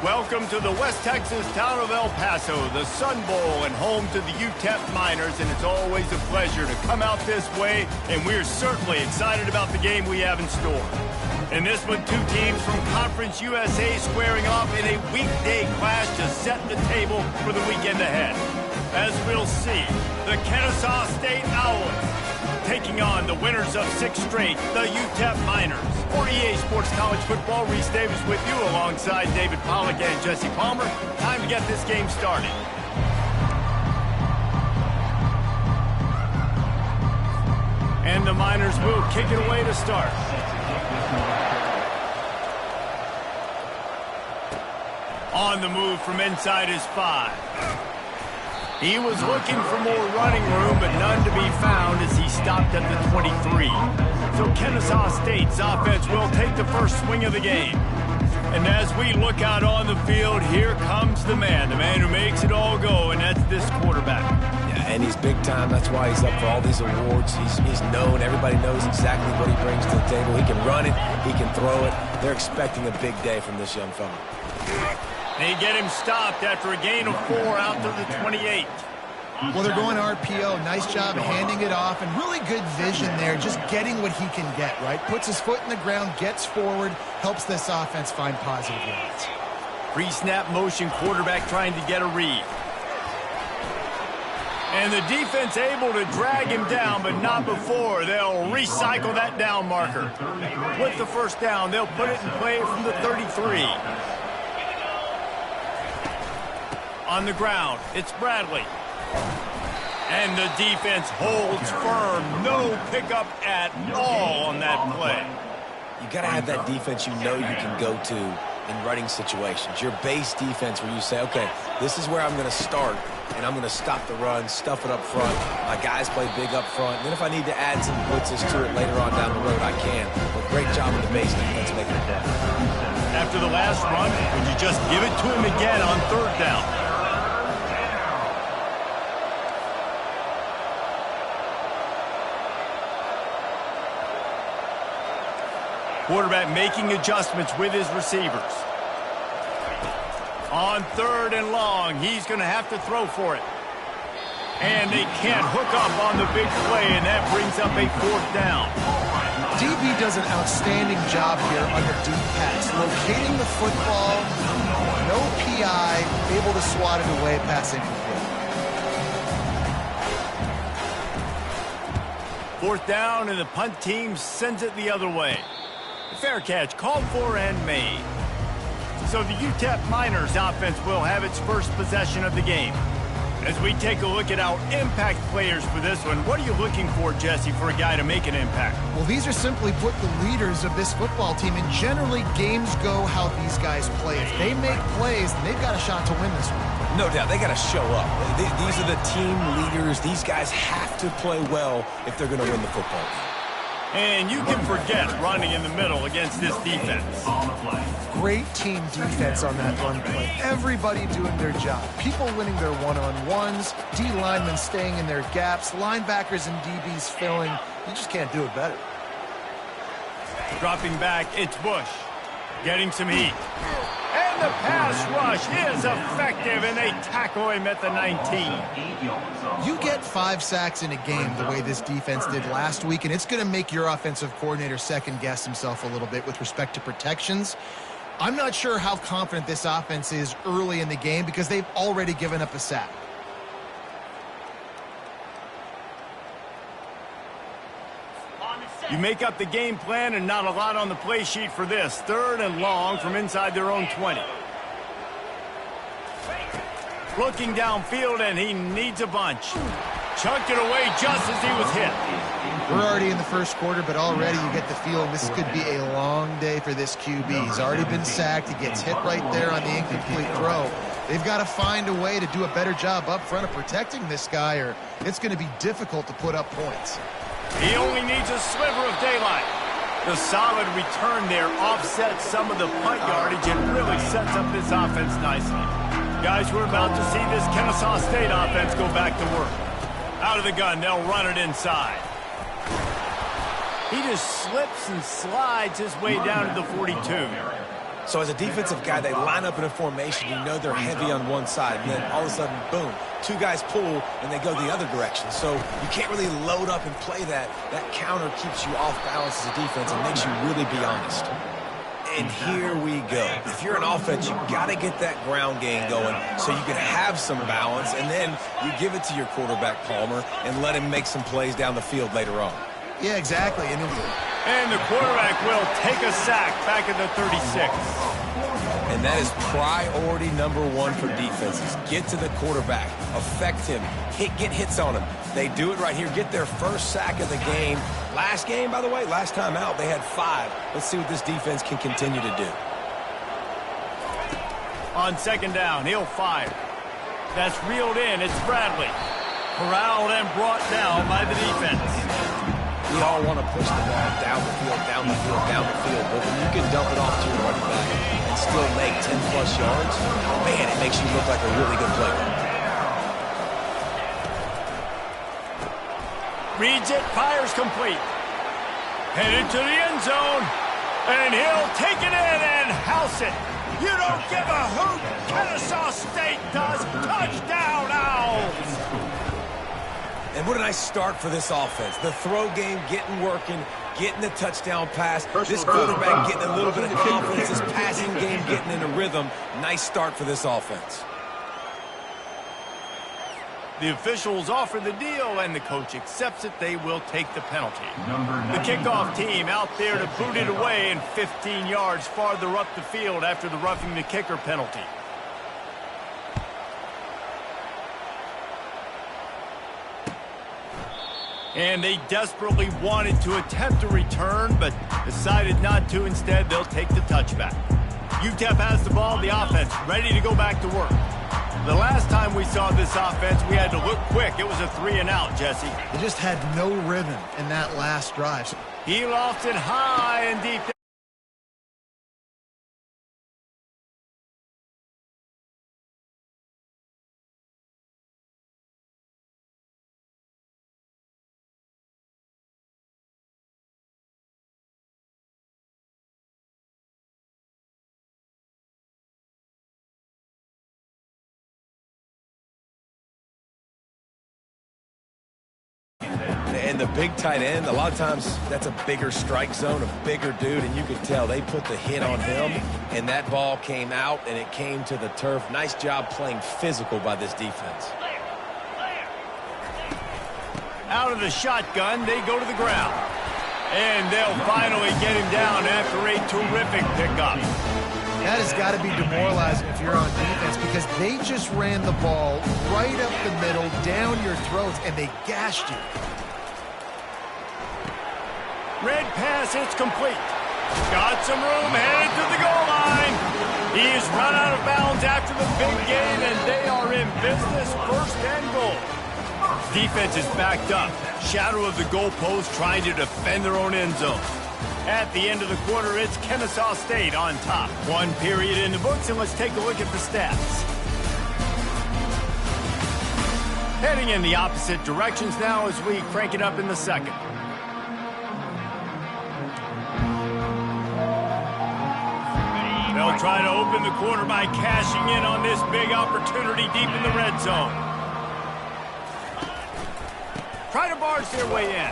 Welcome to the West Texas town of El Paso, the Sun Bowl and home to the UTEP Miners, and it's always a pleasure to come out this way, and we're certainly excited about the game we have in store. In this one, two teams from Conference USA squaring off in a weekday clash to set the table for the weekend ahead. As we'll see, the Kennesaw State Owls taking on the winners of 6 straight, the UTEP Miners. For EA Sports College Football, Reese Davis with you alongside David Pollack and Jesse Palmer. Time to get this game started. And the Miners will kick it away to start. On the move from inside his 5. He was looking for more running room, but none to be found as he stopped at the 23. So Kennesaw State's offense will take the first swing of the game. And as we look out on the field, here comes the man who makes it all go, and that's this quarterback. Yeah, and he's big time. That's why he's up for all these awards. He's known. Everybody knows exactly what he brings to the table. He can run it. He can throw it. They're expecting a big day from this young fella. They get him stopped after a gain of 4 out to the 28. Well, they're going RPO. Nice job handing it off, and really good vision there, just getting what he can get, right? Puts his foot in the ground, gets forward, helps this offense find positive yards. Pre-snap motion, quarterback trying to get a read. And the defense able to drag him down, but not before. They'll recycle that down marker. With the first down, they'll put it in play from the 33. On the ground, it's Bradley. And the defense holds firm. No pickup at all on that play. You got to have that defense you know you can go to in running situations. Your base defense where you say, okay, this is where I'm going to start, and I'm going to stop the run, stuff it up front. My guys play big up front. And then if I need to add some blitzes to it later on down the road, I can. But great job with the base defense making it happen. After the last run, would you just give it to him again on 3rd down? Quarterback making adjustments with his receivers. On 3rd and long, he's going to have to throw for it. And they can't hook up on the big play, and that brings up a 4th down. DB does an outstanding job here on the deep pass, locating the football, no PI, able to swat it away, pass incomplete. 4th down, and the punt team sends it the other way. Fair catch, called for and made. So the UTEP Miners offense will have its first possession of the game. As we take a look at our impact players for this one, what are you looking for, Jesse, for a guy to make an impact? Well, these are simply put the leaders of this football team, and generally games go how these guys play. If they make plays, then they've got a shot to win this one. No doubt, they got to show up. These are the team leaders. These guys have to play well if they're going to win the football game. And you can forget running in the middle against this defense. Great team defense on that run play. Everybody doing their job. People winning their one-on-ones, D linemen staying in their gaps, linebackers and DBs filling. You just can't do it better. Dropping back, it's Bush. Getting some heat. And the pass rush is effective, and they tackle him at the 19. You get 5 sacks in a game the way this defense did last week, and it's going to make your offensive coordinator second-guess himself a little bit with respect to protections. I'm not sure how confident this offense is early in the game because they've already given up a sack. You make up the game plan and not a lot on the play sheet for this. 3rd and long from inside their own 20. Looking downfield, and he needs a bunch. Chucked it away just as he was hit. We're already in the first quarter, but already you get the feeling this could be a long day for this QB. He's already been sacked. He gets hit right there on the incomplete throw. They've got to find a way to do a better job up front of protecting this guy, or it's going to be difficult to put up points. He only needs a sliver of daylight. The solid return there offsets some of the punt yardage and really sets up this offense nicely. Guys, we're about to see this Kennesaw State offense go back to work. Out of the gun, they'll run it inside. He just slips and slides his way down to the 42. So as a defensive guy, they line up in a formation. You know they're heavy on one side, and then all of a sudden, boom, two guys pull, and they go the other direction. So you can't really load up and play that. That counter keeps you off balance as a defense and makes you really be honest. And here we go. If you're an offense, you got to get that ground game going so you can have some balance, and then you give it to your quarterback, Palmer, and let him make some plays down the field later on. Yeah, exactly. And the quarterback will take a sack back at the 36. And that is priority number one for defenses. Get to the quarterback, affect him, get hits on him. They do it right here, get their first sack of the game. Last game, by the way, last time out, they had 5. Let's see what this defense can continue to do. On second down, he'll fire. That's reeled in. It's Bradley. Corralled and brought down by the defense. We all want to push the ball down the field, down the field, down the field. But when you can dump it off to your running back and still make 10-plus yards, man, it makes you look like a really good player. Reads it, fires complete. Headed to the end zone. And he'll take it in and house it. You don't give a hoot. Kennesaw State does. Touchdown, Owls. And what a nice start for this offense. The throw game getting working, getting the touchdown pass. This quarterback getting a little bit of confidence. This passing game getting in a rhythm. Nice start for this offense. The officials offer the deal, and the coach accepts it. They will take the penalty. The kickoff team out there to boot it away and 15 yards farther up the field after the roughing the kicker penalty. And they desperately wanted to attempt a return, but decided not to. Instead, they'll take the touchback. UTEP has the ball, the offense ready to go back to work. The last time we saw this offense, we had to look quick. It was a 3-and-out, Jesse. They just had no rhythm in that last drive. He lofts it high and deep. And the big tight end, a lot of times that's a bigger strike zone, a bigger dude, and you could tell they put the hit on him, and that ball came out, and it came to the turf. Nice job playing physical by this defense. Out of the shotgun, they go to the ground. And they'll finally get him down after a terrific pickup. That has got to be demoralizing if you're on defense, because they just ran the ball right up the middle, down your throats, and they gashed you. Red pass, it's complete. Got some room, headed to the goal line. He's run out of bounds after the big game, and they are in business, first and goal. Defense is backed up. Shadow of the goalpost trying to defend their own end zone. At the end of the quarter, it's Kennesaw State on top. One period in the books, and let's take a look at the stats. Heading in the opposite directions now as we crank it up in the second. They'll try to open the quarter by cashing in on this big opportunity deep in the red zone. Try to barge their way in.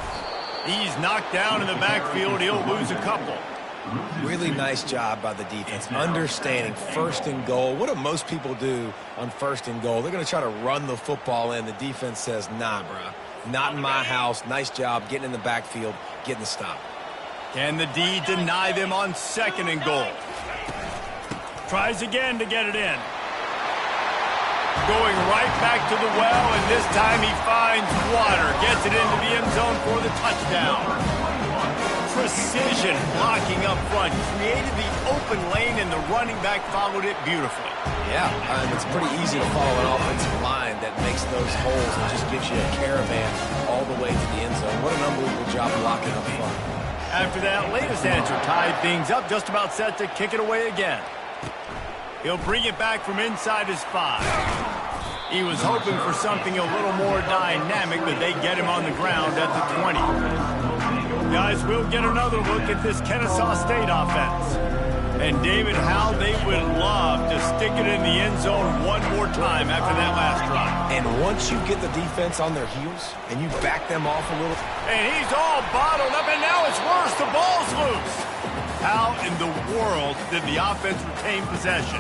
He's knocked down in the backfield. He'll lose a couple. Really nice job by the defense, understanding first and goal. What do most people do on first and goal? They're going to try to run the football in. The defense says, nah, bro, not in my house. Nice job getting in the backfield, getting the stop. Can the D deny them on second and goal? Tries again to get it in. Going right back to the well, and this time he finds water. Gets it into the end zone for the touchdown. Precision blocking up front. Created the open lane, and the running back followed it beautifully. Yeah, it's pretty easy to follow an offensive line that makes those holes and just gives you a caravan all the way to the end zone. What an unbelievable job blocking up front. After that latest answer tied things up, just about set to kick it away again. He'll bring it back from inside his 5. He was hoping for something a little more dynamic, but they get him on the ground at the 20. Guys, we'll get another look at this Kennesaw State offense. And David, how they would love to stick it in the end zone one more time after that last drive. And once you get the defense on their heels and you back them off a little. And he's all bottled up, and now it's worse. The ball's loose. How in the world did the offense retain possession?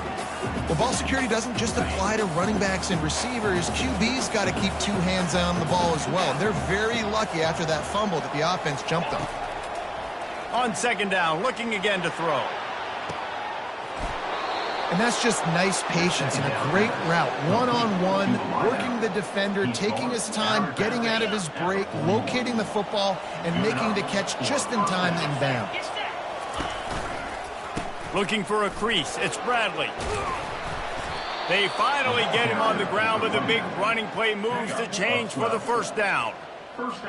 Well, ball security doesn't just apply to running backs and receivers. QB's got to keep two hands on the ball as well. And they're very lucky after that fumble that the offense jumped on. On second down, looking again to throw. And that's just nice patience and a great route. One-on-one, working the defender, taking his time, getting out of his break, locating the football, and making the catch just in time in bounds. Looking for a crease. It's Bradley. They finally get him on the ground, but the big running play moves the change for the first down.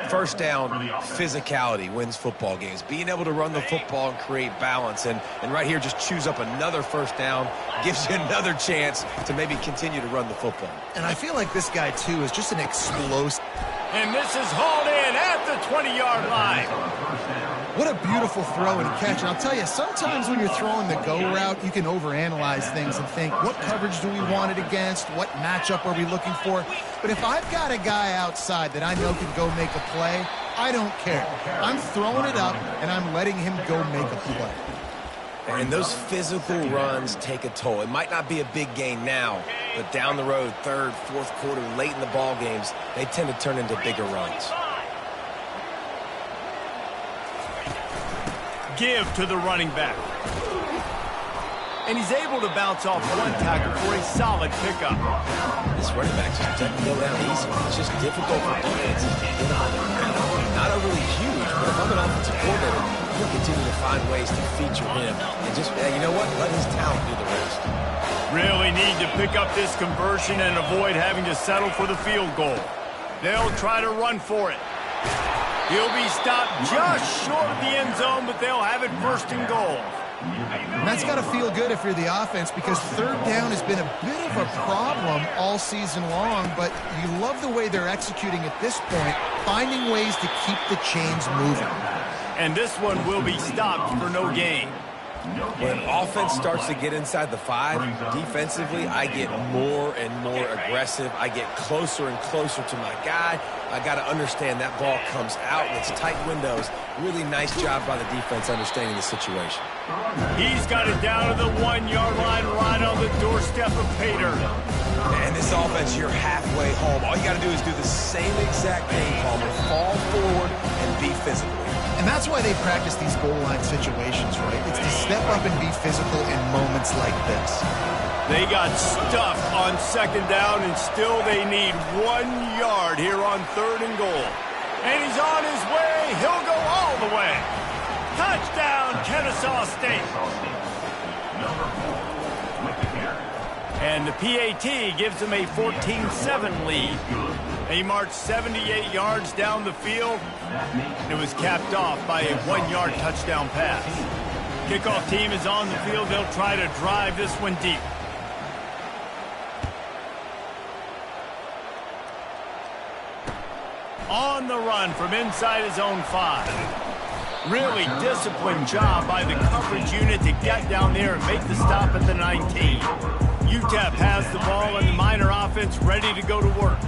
First down, physicality wins football games. Being able to run the football and create balance. And right here, just choose up another first down, gives you another chance to maybe continue to run the football. And I feel like this guy, too, is just an explosive. And this is hauled in at the 20-yard line. What a beautiful throw and catch. And I'll tell you, sometimes when you're throwing the go route, you can overanalyze things and think, what coverage do we want it against? What matchup are we looking for? But if I've got a guy outside that I know can go make a play, I don't care. I'm throwing it up, and I'm letting him go make a play. And those physical runs take a toll. It might not be a big gain now, but down the road, third, fourth quarter, late in the ball games, they tend to turn into bigger runs. Give to the running back. And he's able to bounce off one tackle for a solid pickup. This running back just doesn't go down easy. It's just difficult for defenses to get him on the ground. Not overly huge, but if I'm an offensive coordinator, I'm going to continue to find ways to feature him. And just, you know what? Let his talent do the rest. Really need to pick up this conversion and avoid having to settle for the field goal. They'll try to run for it. He'll be stopped just short of the end zone, but they'll have it first and goal. And that's got to feel good if you're the offense, because third down has been a bit of a problem all season long, but you love the way they're executing at this point, finding ways to keep the chains moving. And this one will be stopped for no gain. When offense starts to get inside the 5, defensively, I get more and more aggressive. I get closer and closer to my guy. I got to understand that ball comes out in its tight windows. Really nice job by the defense understanding the situation. He's got it down to the 1-yard line, right on the doorstep of Pater. And this offense, you're halfway home. All you got to do is do the same exact thing, Palmer. Fall forward and be physical. And that's why they practice these goal line situations, right? It's to step up and be physical in moments like this. They got stuffed on second down, and still they need 1 yard here on third and goal. And he's on his way. He'll go all the way. Touchdown, Kennesaw State. And the PAT gives them a 14-7 lead. They marched 78 yards down the field. And it was capped off by a 1-yard touchdown pass. Kickoff team is on the field. They'll try to drive this one deep. On the run from inside his own 5. Really disciplined job by the coverage unit to get down there and make the stop at the 19. UTEP has the ball and the Miner offense ready to go to work.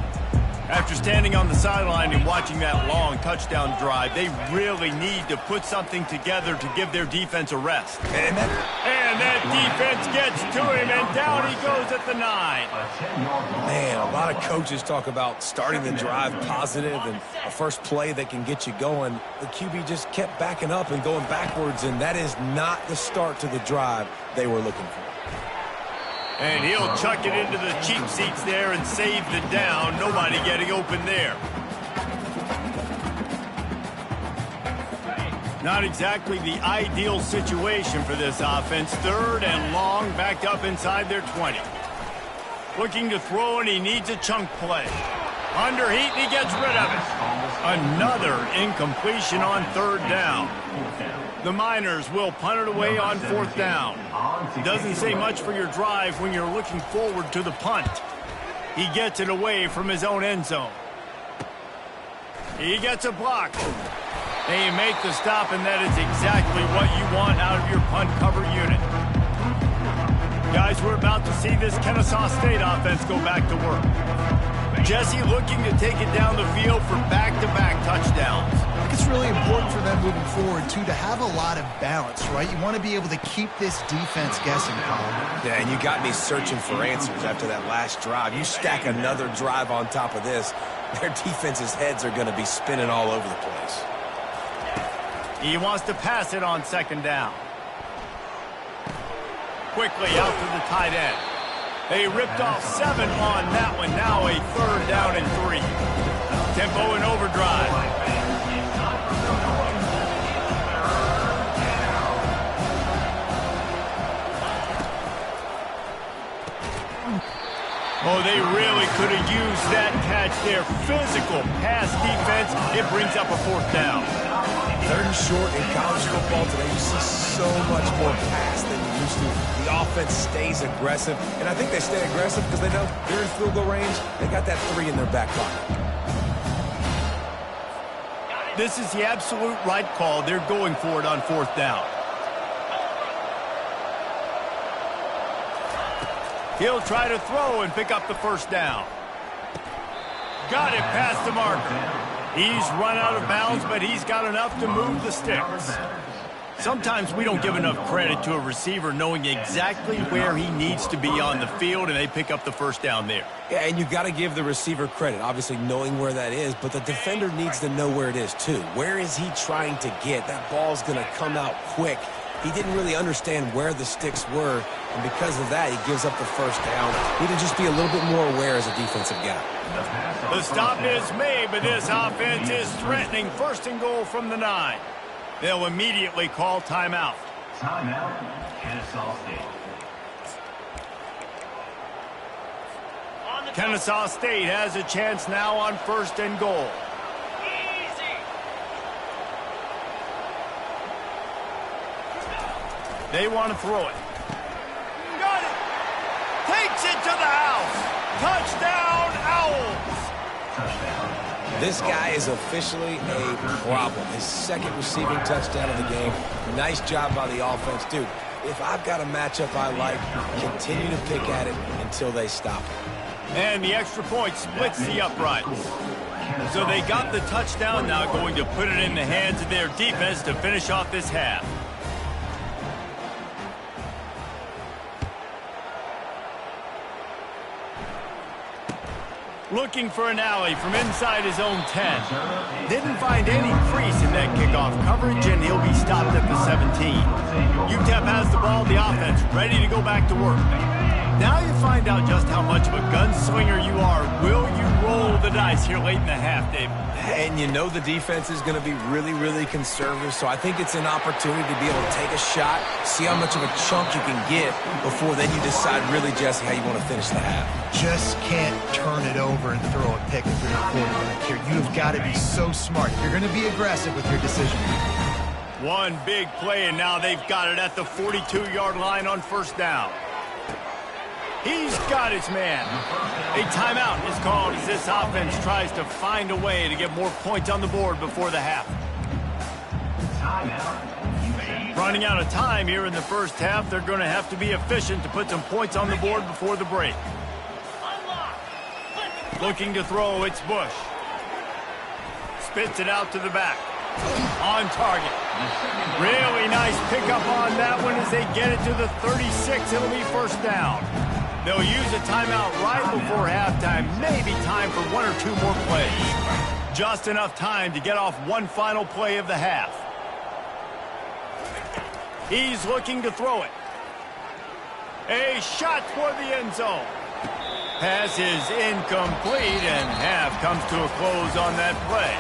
After standing on the sideline and watching that long touchdown drive, they really need to put something together to give their defense a rest. And that defense gets to him, and down he goes at the 9. Man, a lot of coaches talk about starting the drive positive and a first play that can get you going. The QB just kept backing up and going backwards, and that is not the start to the drive they were looking for. And he'll chuck it into the cheap seats there and save the down. Nobody getting open there. Not exactly the ideal situation for this offense. Third and long, backed up inside their 20. Looking to throw, and he needs a chunk play. Under heat, and he gets rid of it. Another incompletion on third down. The Miners will punt it away on fourth down. Doesn't say much for your drive when you're looking forward to the punt. He gets it away from his own end zone. He gets a block. They make the stop, and that is exactly what you want out of your punt cover unit. Guys, we're about to see this Kennesaw State offense go back to work. Jesse looking to take it down the field for back-to-back touchdowns. I think it's really important for them moving forward, too, to have a lot of balance, right? You want to be able to keep this defense guessing, Colin. Yeah, and you got me searching for answers after that last drive. You stack another drive on top of this, their defense's heads are going to be spinning all over the place. He wants to pass it on second down. Quickly out to the tight end. They ripped off 7 on that one. Now a 3rd down and 3. Tempo and overdrive. Oh, they really could have used that catch there. Physical pass defense. It brings up a 4th down. 3rd and short in college football today. You see so much more pass than you used to. The offense stays aggressive, and I think they stay aggressive because they know they're in field goal range. They got that 3 in their back pocket. This is the absolute right call. They're going for it on 4th down. He'll try to throw and pick up the 1st down. Got it past the marker. He's run out of bounds, but he's got enough to move the sticks. Sometimes we don't give enough credit to a receiver knowing exactly where he needs to be on the field, and they pick up the 1st down there. Yeah, and you got to give the receiver credit, obviously knowing where that is, but the defender needs to know where it is too. Where is he trying to get? That ball's going to come out quick. He didn't really understand where the sticks were, and because of that, he gives up the 1st down. Need to just be a little bit more aware as a defensive guy. The stop is made, but this offense is threatening 1st and goal from the 9. They'll immediately call timeout. Timeout, Kennesaw State. Kennesaw State has a chance now on 1st and goal. They want to throw it. Got it. Takes it to the house. Touchdown, Owls. This guy is officially a problem. His 2nd receiving touchdown of the game. Nice job by the offense. Dude, if I've got a matchup I like, continue to pick at it until they stop it. And the extra point splits the uprights. So they got the touchdown, now going to put it in the hands of their defense to finish off this half. Looking for an alley from inside his own 10. Didn't find any crease in that kickoff coverage, and he'll be stopped at the 17. UTEP has the ball, the offense ready to go back to work. Now you find out just how much of a gunslinger you are. Will you roll the dice here late in the half, Dave? And you know the defense is going to be really, really conservative, so I think it's an opportunity to be able to take a shot, see how much of a chunk you can get before then you decide really, Jesse, how you want to finish the half. Just can't turn it over and throw a pick if you're the quarterback here. You've got to be so smart. You're going to be aggressive with your decision. One big play, and now they've got it at the 42-yard line on 1st down. He's got his man. A timeout is called as this offense tries to find a way to get more points on the board before the half. Running out of time here in the 1st half, they're going to have to be efficient to put some points on the board before the break. Looking to throw, it's Bush. Spits it out to the back. On target. Really nice pickup on that one as they get it to the 36. It'll be 1st down. They'll use a timeout right before halftime. Maybe time for 1 or 2 more plays. Just enough time to get off one final play of the half. He's looking to throw it. A shot toward the end zone. Pass is incomplete, and half comes to a close on that play.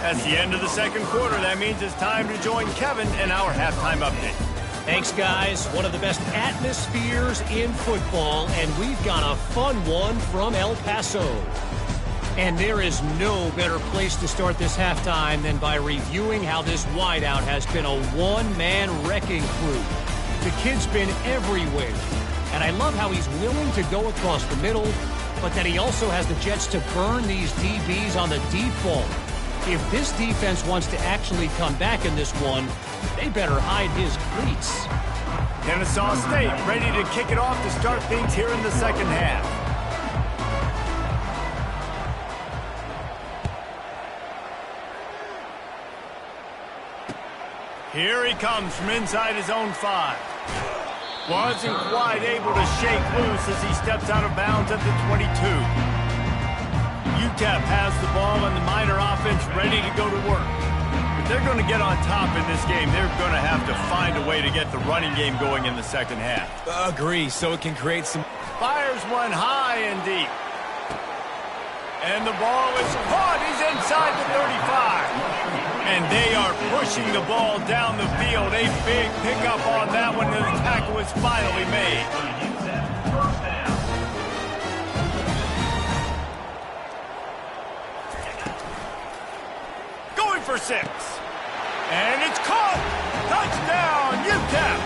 That's the end of the 2nd quarter. That means it's time to join Kevin in our halftime update. Thanks, guys. One of the best atmospheres in football, and we've got a fun one from El Paso. And there is no better place to start this halftime than by reviewing how this wideout has been a one-man wrecking crew. The kid's been everywhere, and I love how he's willing to go across the middle, but that he also has the jets to burn these DBs on the deep ball. If this defense wants to actually come back in this one, they better hide his cleats. Kennesaw State ready to kick it off to start things here in the second half. Here he comes from inside his own 5. Wasn't quite able to shake loose as he steps out of bounds at the 22. UTEP has the ball and the Miner offense ready to go to work. If they're going to get on top in this game, they're going to have to find a way to get the running game going in the second half. Agree, so it can create some... Fires one high and deep. And the ball is caught. He's inside the 35. And they are pushing the ball down the field. A big pickup on that one, and the tackle is finally made. Going for 6. And it's caught. Touchdown, UTEP.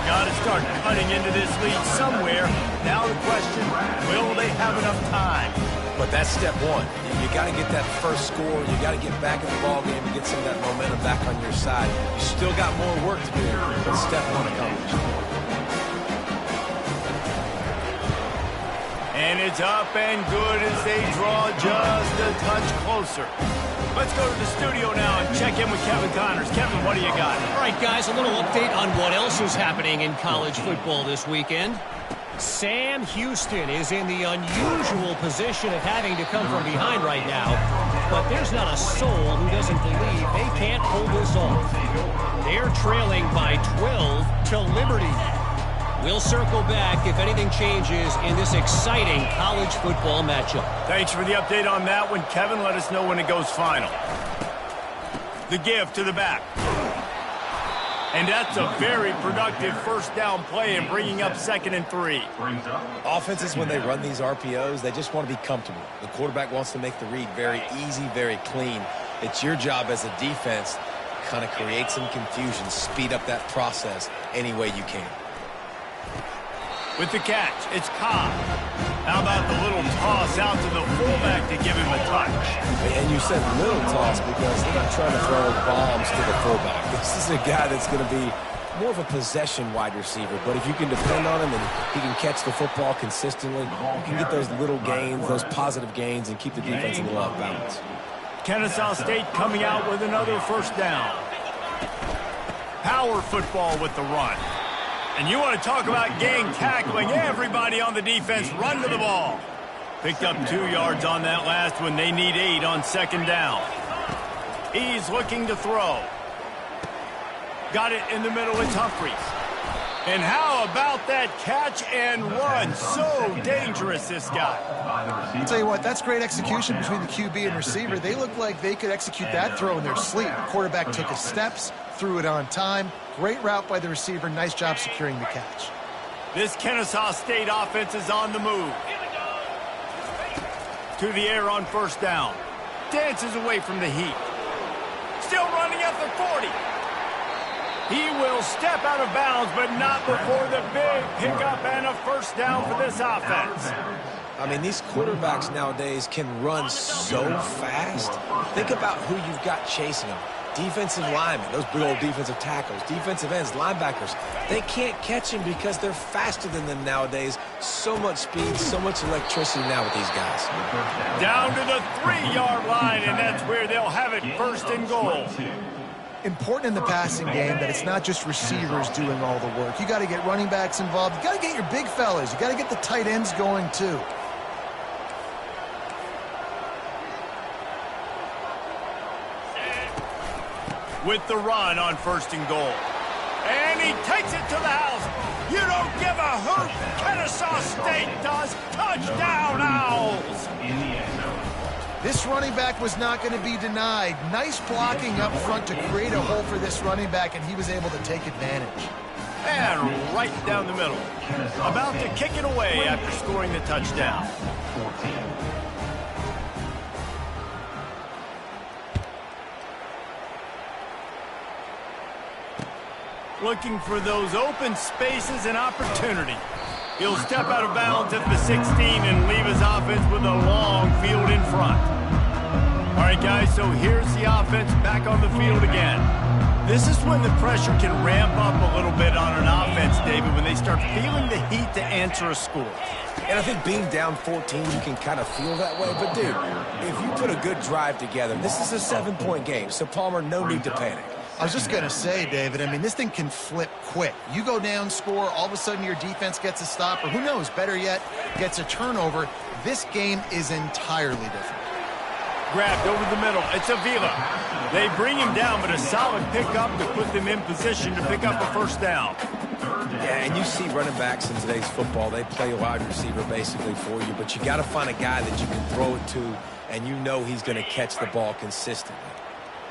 Got to start cutting into this lead somewhere. Now the question, will they have enough time? But that's step one. You got to get that first score. You got to get back in the ball game and get some of that momentum back on your side. You still got more work to do, but step one accomplished. And it's up and good as they draw just a touch closer. Let's go to the studio now and check in with Kevin Connors. Kevin, what do you got? All right, guys, a little update on what else is happening in college football this weekend. Sam Houston is in the unusual position of having to come from behind right now, but there's not a soul who doesn't believe they can't pull this off. They're trailing by 12 to Liberty. We'll circle back if anything changes in this exciting college football matchup. Thanks for the update on that one, Kevin. Let us know when it goes final. The give to the back. And that's a very productive first down play and bringing up 2nd and 3. Offenses, when they run these RPOs, they just want to be comfortable. The quarterback wants to make the read very easy, very clean. It's your job as a defense to kind of create some confusion, speed up that process any way you can. With the catch, it's Cobb. How about the little toss out to the fullback to give him a touch? And you said little toss because they're not trying to throw bombs to the fullback. This is a guy that's going to be more of a possession wide receiver, but if you can depend on him and he can catch the football consistently, you can get those little gains, those positive gains, and keep the defense a little off balance. Kennesaw State coming out with another first down. Power football with the run. And you want to talk about gang tackling. Everybody on the defense run to the ball. Picked up 2 yards on that last one. They need 8 on 2nd down. He's looking to throw. Got it in the middle. It's Humphries. And how about that catch and run? So dangerous, this guy. I'll tell you what, that's great execution between the QB and receiver. They look like they could execute that throw in their sleep. The quarterback took his steps, threw it on time. Great route by the receiver. Nice job securing the catch. This Kennesaw State offense is on the move. To the air on first down. Dances away from the heat. Still running at the 40. He will step out of bounds, but not before the big pickup and a first down for this offense. I mean, these quarterbacks nowadays can run so fast. Think about who you've got chasing them. Defensive linemen, those big old defensive tackles, defensive ends, linebackers. They can't catch him because they're faster than them nowadays. So much speed, so much electricity now with these guys. Down to the 3-yard line, and that's where they'll have it, 1st and goal. Important in the passing game that it's not just receivers doing all the work. You got to get running backs involved. You got to get your big fellas. You got to get the tight ends going too. With the run on 1st and goal. And he takes it to the house. You don't give a hoot. Kennesaw State does. Touchdown, Owls. This running back was not going to be denied. Nice blocking up front to create a hole for this running back, and he was able to take advantage. And right down the middle. About to kick it away after scoring the touchdown. Looking for those open spaces and opportunity. He'll step out of bounds at the 16 and leave his offense with a long field in front. All right, guys, so here's the offense back on the field again. This is when the pressure can ramp up a little bit on an offense, David, when they start feeling the heat to answer a score. And I think being down 14, you can kind of feel that way. But, dude, if you put a good drive together, this is a 7-point game. So, Palmer, no need to panic. I was just going to say, David, I mean, this thing can flip quick. You go down, score, all of a sudden your defense gets a stop, or who knows, better yet, gets a turnover. This game is entirely different. Grabbed over the middle. It's Avila. They bring him down, but a solid pickup to put them in position to pick up a first down. Yeah, and you see running backs in today's football, they play a wide receiver basically for you, but you got to find a guy that you can throw it to, and you know he's going to catch the ball consistently.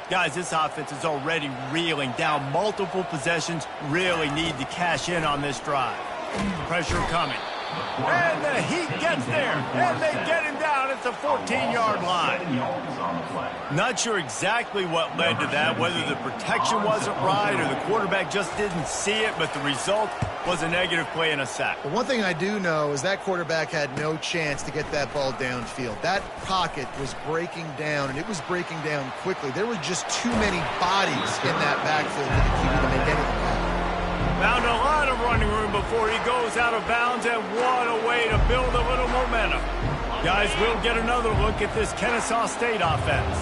Guys, this offense is already reeling down multiple possessions, really need to cash in on this drive. Pressure coming. And the Heat gets there, and they get him down at the 14-yard line. Not sure exactly what led to that, whether the protection wasn't right or the quarterback just didn't see it, but the result was a negative play and a sack. But one thing I do know is that quarterback had no chance to get that ball downfield. That pocket was breaking down, and it was breaking down quickly. There were just too many bodies in that backfield for the QB to make anything happen. Found a lot of running room before he goes out of bounds, and what a way to build a little momentum. Guys, we'll get another look at this Kennesaw State offense.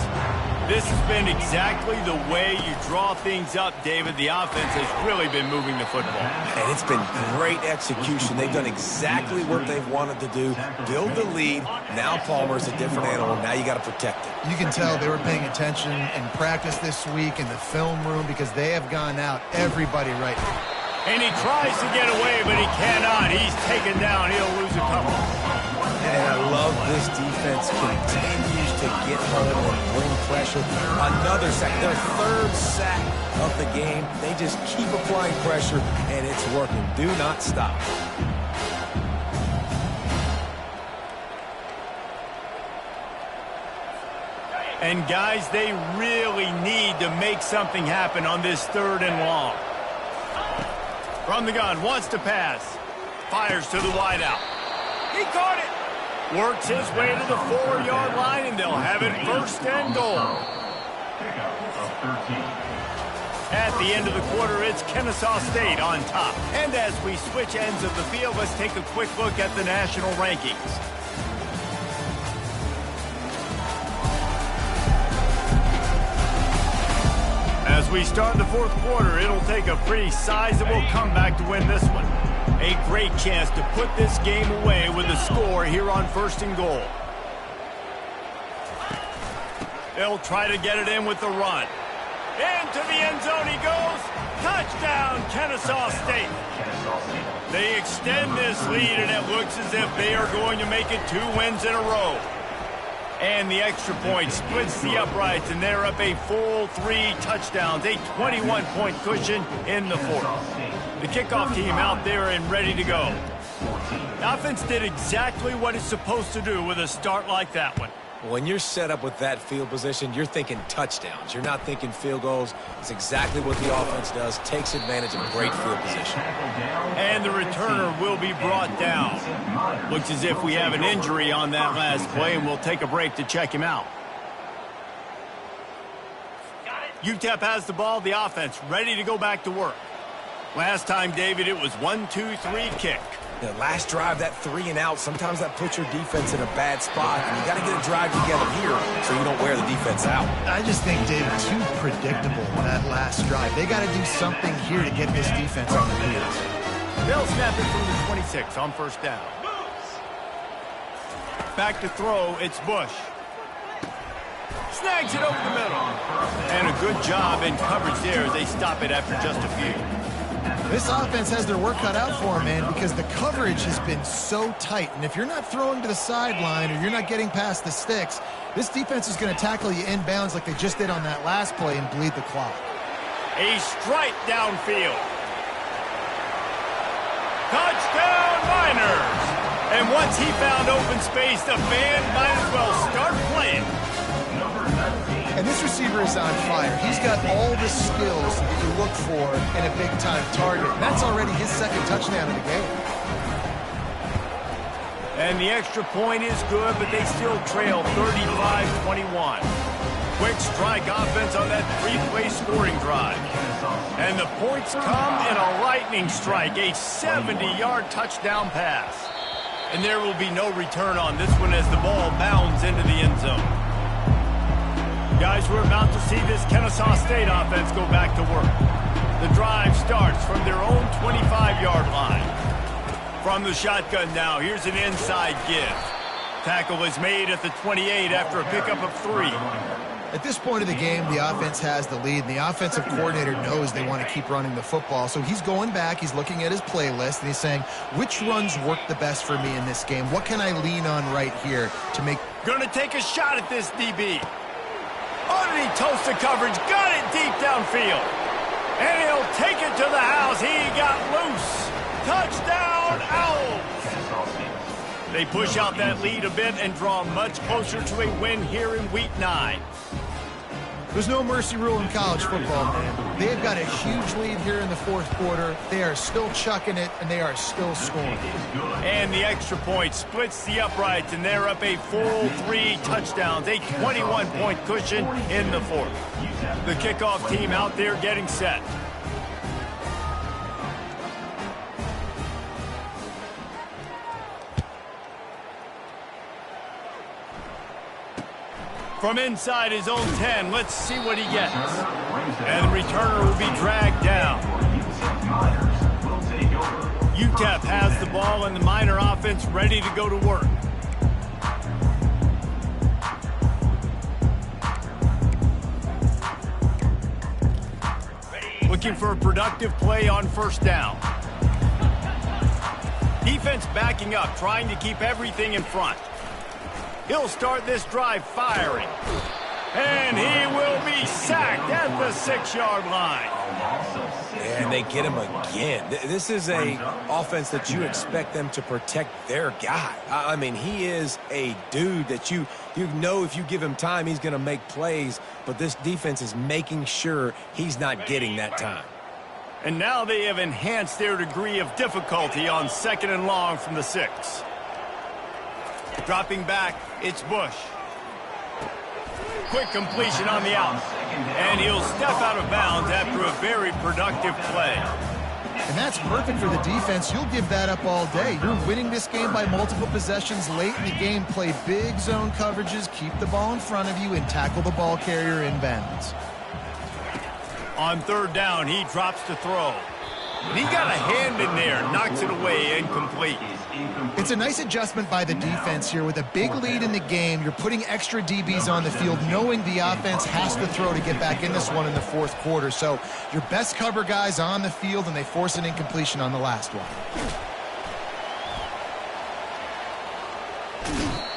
This has been exactly the way you draw things up, David. The offense has really been moving the football. And it's been great execution. They've done exactly what they've wanted to do. Build the lead. Now Palmer's a different animal. Now you got to protect it. You can tell they were paying attention in practice this week in the film room because they have gone out everybody right now. And he tries to get away, but he cannot. He's taken down. He'll lose a couple. And I love this defense continues to get home and bring pressure. Another sack, their third sack of the game. They just keep applying pressure, and it's working. Do not stop. And, guys, they really need to make something happen on this 3rd and long. From the gun, wants to pass. Fires to the wideout. He caught it. Works his way to the 4-yard line, and they'll have it 1st and goal. At the end of the quarter, it's Kennesaw State on top. And as we switch ends of the field, let's take a quick look at the national rankings. As we start the 4th quarter, it'll take a pretty sizable comeback to win this one. A great chance to put this game away with a score here on 1st and goal. They'll try to get it in with the run. Into the end zone he goes. Touchdown, Kennesaw State. They extend this lead, and it looks as if they are going to make it 2 wins in a row. And the extra point splits the uprights, and they're up a full 3 touchdowns, a 21-point cushion in the 4th. The kickoff team out there and ready to go. The offense did exactly what it's supposed to do with a start like that one. When you're set up with that field position, you're thinking touchdowns. You're not thinking field goals. It's exactly what the offense does, takes advantage of great field position. And the returner will be brought down. Looks as if we have an injury on that last play, and we'll take a break to check him out. UTEP has the ball, the offense ready to go back to work. Last time, David, it was 1-2-3 kick. The last drive, that 3 and out, sometimes that puts your defense in a bad spot, and you got to get a drive together here so you don't wear the defense out. I just think, David, too predictable that last drive. They got to do something here to get this defense on the heels. They'll snap it from the 26 on 1st down. Back to throw, it's Bush. Snags it over the middle. And a good job in coverage there as they stop it after just a few. This offense has their work cut out for them, man, because the coverage has been so tight. And if you're not throwing to the sideline or you're not getting past the sticks, this defense is going to tackle you inbounds like they just did on that last play and bleed the clock. A strike downfield. Touchdown, Miners! And once he found open space, the band might as well start playing. And this receiver is on fire. He's got all the skills that you look for in a big-time target. And that's already his 2nd touchdown of the game. And the extra point is good, but they still trail 35-21. Quick strike offense on that three-play scoring drive. And the points come in a lightning strike, a 70-yard touchdown pass. And there will be no return on this one as the ball bounds into the end zone. Guys, we're about to see this Kennesaw State offense go back to work. The drive starts from their own 25-yard line. From the shotgun now, here's an inside give. Tackle is made at the 28 after a pickup of 3. At this point of the game, the offense has the lead, and the offensive coordinator knows they want to keep running the football. So he's going back, he's looking at his playlist, and he's saying, which runs work the best for me in this game? What can I lean on right here to make... Gonna take a shot at this DB. Underneath toasted coverage, got it deep downfield. And he'll take it to the house. He got loose. Touchdown, Owls. They push out that lead a bit and draw much closer to a win here in Week 9. There's no mercy rule in college football, man. They've got a huge lead here in the fourth quarter. They are still chucking it, and they are still scoring. And the extra point splits the uprights, and they're up a full 3 touchdowns, a 21-point cushion in the fourth. The kickoff team out there getting set. From inside his own 10, let's see what he gets. And the returner will be dragged down. UTEP has the ball and the Miner offense ready to go to work. Looking for a productive play on first down. Defense backing up, trying to keep everything in front. He'll start this drive firing. And he will be sacked at the 6-yard line. And they get him again. This is a offense that you expect them to protect their guy. I mean, he is a dude that you know if you give him time, he's going to make plays. But this defense is making sure he's not getting that time. And now they have enhanced their degree of difficulty on 2nd and long from the 6. Dropping back, it's Bush. Quick completion on the out. And he'll step out of bounds after a very productive play. And that's perfect for the defense. You'll give that up all day. You're winning this game by multiple possessions late in the game. Play big zone coverages, keep the ball in front of you, and tackle the ball carrier in bounds. On 3rd down, he drops to throw. And he got a hand in there, knocks it away, incomplete. It's a nice adjustment by the defense here. With a big lead in the game, you're putting extra DBs on the field, knowing the offense has to throw to get back in this one in the fourth quarter. So your best cover guys on the field, and they force an incompletion on the last one.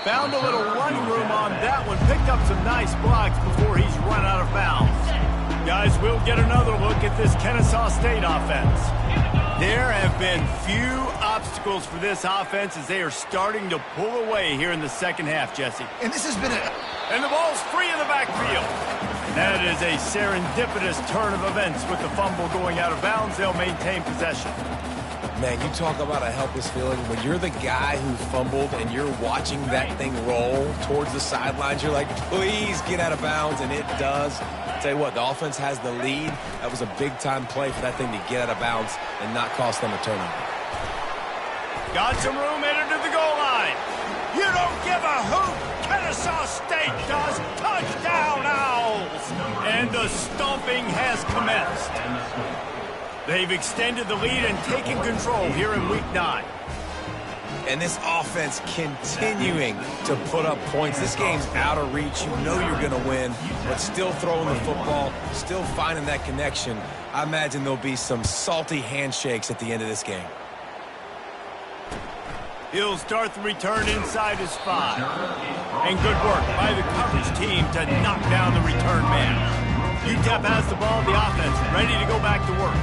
Found a little running room on that one. Picked up some nice blocks before he's run out of bounds. Guys, we'll get another look at this Kennesaw State offense. There have been few obstacles for this offense as they are starting to pull away here in the second half, Jesse. And this has been And the ball's free in the backfield. That is a serendipitous turn of events with the fumble going out of bounds. They'll maintain possession. Man, you talk about a helpless feeling. When you're the guy who fumbled and you're watching that thing roll towards the sidelines, you're like, please get out of bounds, and it does. I'll tell you what, the offense has the lead. That was a big-time play for that thing to get out of bounds and not cost them a turnover. Got some room headed to the goal line. You don't give a hoot. Kennesaw State does. Touchdown, Owls. And the stomping has commenced. They've extended the lead and taken control here in Week 9. And this offense continuing to put up points. This game's out of reach. You know you're going to win, but still throwing the football, still finding that connection. I imagine there'll be some salty handshakes at the end of this game. He'll start the return inside his 5. And good work by the coverage team to knock down the return man. UTEP has the ball, the offense ready to go back to work.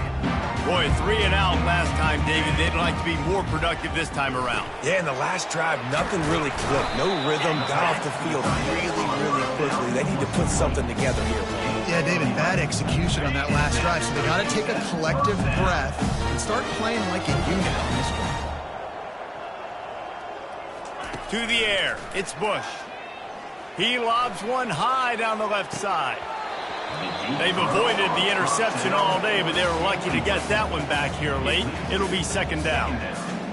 Boy, 3 and out last time, David. They'd like to be more productive this time around. Yeah, in the last drive, nothing really clicked. No rhythm, got off the field really quickly. They need to put something together here. Yeah, David, bad execution on that last drive. So they got to take a collective breath and start playing like a unit on this one. To the air, it's Bush. He lobs one high down the left side. They've avoided the interception all day, but they were lucky to get that one back here late. It'll be second down.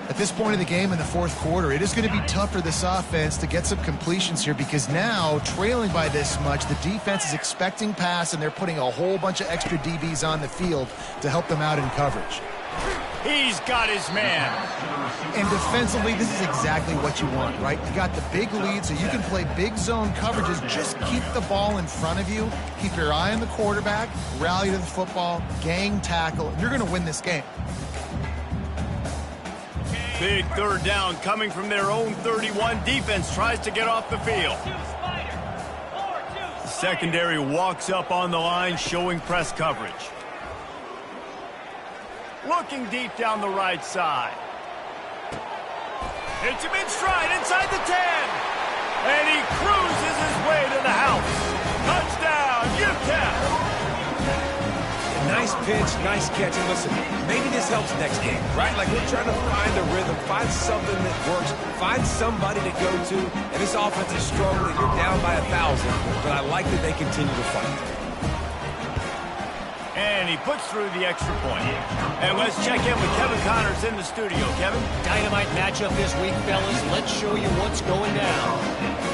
At this point of the game in the fourth quarter, it is going to be tough for this offense to get some completions here because now, trailing by this much, the defense is expecting pass, and they're putting a whole bunch of extra DBs on the field to help them out in coverage. He's got his man. And defensively, this is exactly what you want, right? You got the big lead, so you can play big zone coverages. Just keep the ball in front of you. Keep your eye on the quarterback, rally to the football, gang tackle. You're going to win this game. Big third down coming from their own 31. Defense tries to get off the field. Secondary walks up on the line, showing press coverage. Looking deep down the right side. Hits him in stride inside the 10. And he cruises his way to the house. Touchdown, UTEP. Nice pitch, nice catch. And listen, maybe this helps next game, right? Like we're trying to find a rhythm, find something that works, find somebody to go to. And this offense is struggling. You're down by 1,000, but I like that they continue to fight. And he puts through the extra point. And let's check in with Kevin Connors in the studio. Kevin? Dynamite matchup this week, fellas. Let's show you what's going down.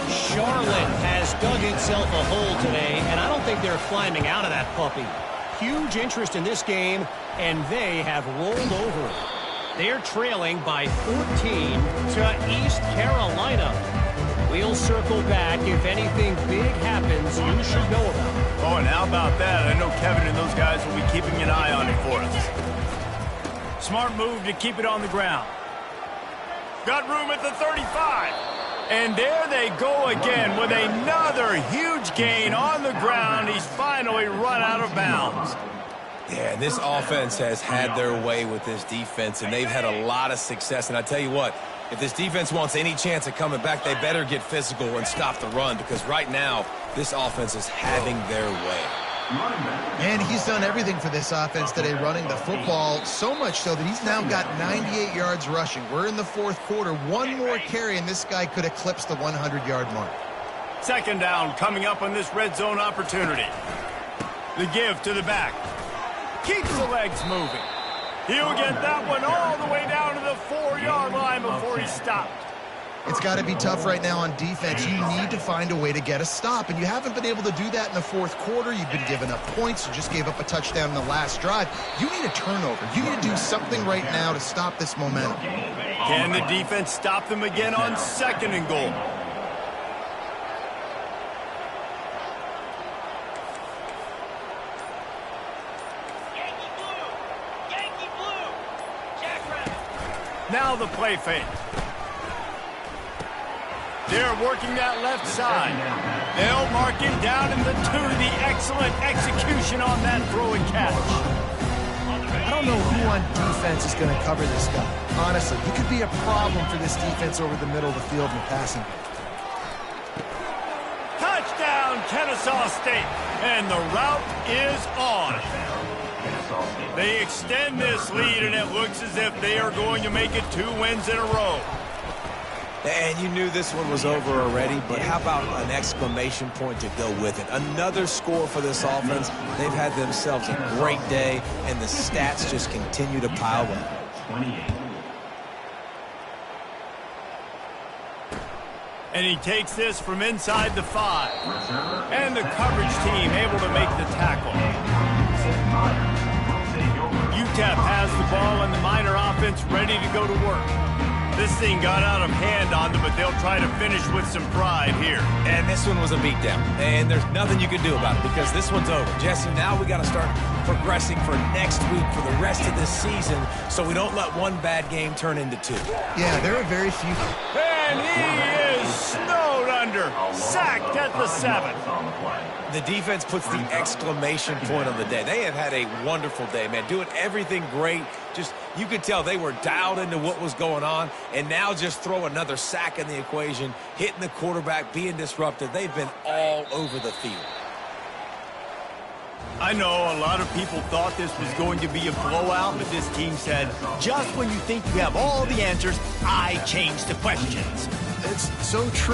Charlotte has dug itself a hole today, and I don't think they're climbing out of that puppy. Huge interest in this game, and they have rolled over. They're trailing by 14 to East Carolina. We'll circle back. If anything big happens, you should know about it. Oh, and how about that? I know Kevin and those guys will be keeping an eye on it for us. Smart move to keep it on the ground. Got room at the 35. And there they go again with another huge gain on the ground. He's finally run out of bounds. Yeah, this offense has had their way with this defense, and they've had a lot of success. And I tell you what, if this defense wants any chance of coming back, they better get physical and stop the run, because right now, this offense is having their way. And he's done everything for this offense today, running the football, so much so that he's now got 98 yards rushing. We're in the fourth quarter. One more carry, and this guy could eclipse the 100-yard mark. Second down coming up on this red zone opportunity. The give to the back. Keeps the legs moving. He'll get that one all the way down to the 4-yard line before he stopped. It's got to be tough right now on defense. You need to find a way to get a stop, and you haven't been able to do that in the fourth quarter. You've been giving up points. You just gave up a touchdown in the last drive. You need a turnover. You need to do something right now to stop this momentum. Can the defense stop them again on second and goal? Now the play fake. They're working that left side. They'll mark him down in the 2. The excellent execution on that throw and catch. I don't know who on defense is going to cover this guy. Honestly, he could be a problem for this defense over the middle of the field in the passing game. Touchdown, Kennesaw State. And the route is on. They extend this lead, and it looks as if they are going to make it 2 wins in a row. And you knew this one was over already, but how about an exclamation point to go with it? Another score for this offense. They've had themselves a great day, and the stats just continue to pile up. 28. And he takes this from inside the 5. And the coverage team able to make the tackle. UTEP has the ball, and the Miner offense ready to go to work. This thing got out of hand on them, but they'll try to finish with some pride here. And this one was a beatdown, and there's nothing you can do about it because this one's over. Jesse, now we got to start progressing for next week for the rest of this season so we don't let one bad game turn into 2. Yeah, there are very few. And he is snowed under, sacked at the 7. The defense puts the exclamation point on the day. They have had a wonderful day, man, doing everything great. Just, you could tell they were dialed into what was going on, and now just throw another sack in the equation, hitting the quarterback, being disruptive. They've been all over the field. I know a lot of people thought this was going to be a blowout, but this team said, just when you think you have all the answers, I change the questions. It's so true.